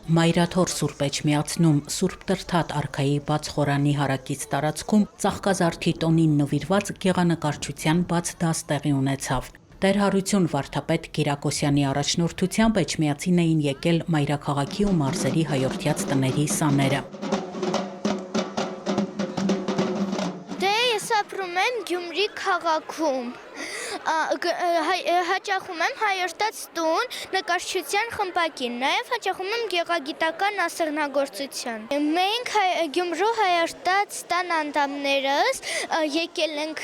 Մայրաթոր Սուրբ Էջմիածնում Սուրբ Տրթատ արքայի բաց խորանի հարակից տարածքում Ծաղկազարդի տոնին նվիրված գեղանկարչության բաց դաս տեղի ունեցավ։ Տեր Հարություն վարդապետ Կիրակոսյանի առաջնորդությամբ Էջմիածին էին եկել մայրաքաղաքի ու մարզերի հայորդյաց տների սաները։ Ես ապրում եմ Գյումրի քաղաքում, հաճախում եմ հայորդաց տուն նկարչության խմբակին, նաև հաճախում եմ գեղագիտական ասեղնագործության։ Մենք Գյումրու հայորդաց տան անդամներս եկել ենք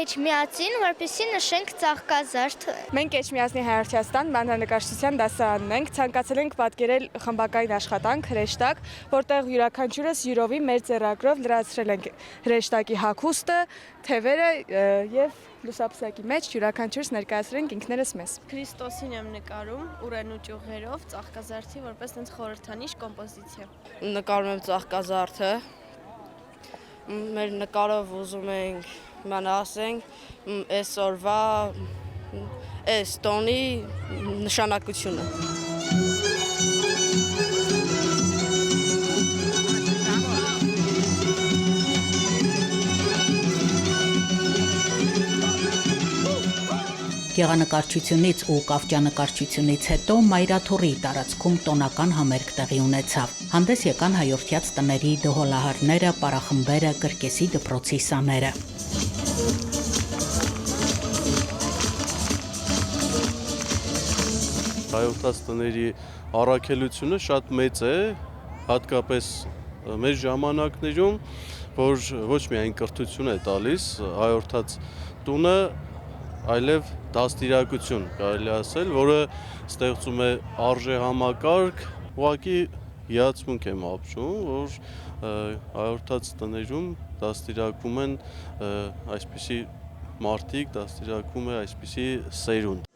Էջմիածին, որպեսզի նշենք Ծաղկազարդը։ Մենք Էջմիածնի հայորդյաց տան բանջարնկարչության դասարանն ենք, ցանկացել ենք պատկերել խմբակային աշխատանք, հրեշտակ, որտեղ յուրաքանչյուրս յուրովի մեր ձեռագրով լրացրել ենք հրեշտակի հագուստը, թևերը եւ լուսապսակի մեջ յուրաքանչյուրս ներկայացրել ենք ինքներս մեզ։ Քրիստոսին եմ նկարում ուրեն ու ճյուղերով Ծաղկազարդի որպես այնց խորհրդանիշ կոմպոզիցիա։ Նկարում եմ Ծաղկազարդը։ Մեր նկարով ուզում ենք ասենք այսօրվա այս տոնի նշանակությունը։ Գեղանկարչությունից ու կավճանկարչությունից հետո Մայրաթորի տարածքում տոնական համերգ տեղի ունեցավ։ Հանդես եկան հայորդյաց տների դհոլահարները, պարախմբերը, կրկեսի դպրոցի սաները։ Հայորդաց տների առաքելությունը շատ մեծ է, հատկապես մեր ժամանակներում, որ ոչ միայն կրթություն է տալիս հայորդաց տունը, այլև դաստիարակություն կարելի ասել, որը ստեղծում է արժե համակարգ, ուղղակի հիացմունք եմ ապրում, որ հայորդաց տներում դաստիարակում են այսպիսի մարդիկ, դաստիարակում է այսպիսի սերունդ։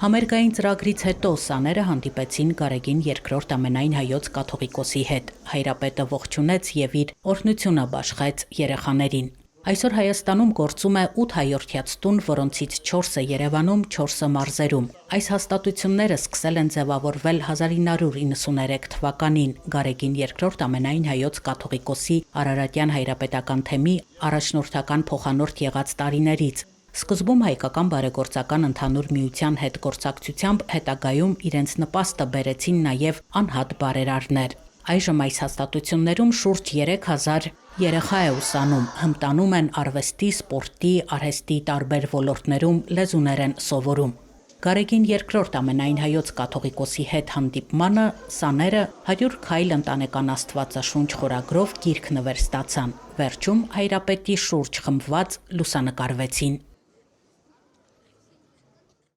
Համերգային ծրագրից հետո սաները հանդիպեցին Գարեգին II ամենայն հայոց կաթողիկոսի հետ։ Հայրապետը ողջունեց եւ իր օրհնությունը բաշխեց երեխաներին։ Այսօր Հայաստանում գործում է 8 հայորդյաց տուն, որոնցից 4-ը Երևանում, 4-ը մարզերում։ Այս հաստատությունները սկսել են ձևավորվել 1993 թվականին Գարեգին II ամենայն հայոց կաթողիկոսի Արարատյան հայրապետական թեմի առաջնորդական փոխանորդ եղած տարիներից։ Սկզբում հայկական բարեգործական ընդհանուր միության հետ գործակցությամբ հետագայում իրենց նպաստը բերեցին նաև անհատ բարերարներ։ Այժմ այս հաստատություններում շուրջ 3000 երեխա է ուսանում, հմտանում են արվեստի, սպորտի, արհեստի տարբեր ոլորտներում լեզուներ են սովորում։ Գարեգին II ամենայն հայոց կաթողիկոսի հետ հանդիպմանը սաները 100 քայլ ընտանեկան Աստվածաշունչ խորագրով գիրք նվեր ստացան։ Վերջում հայրապետի շուրջ խմբված լուսանկարվեցին։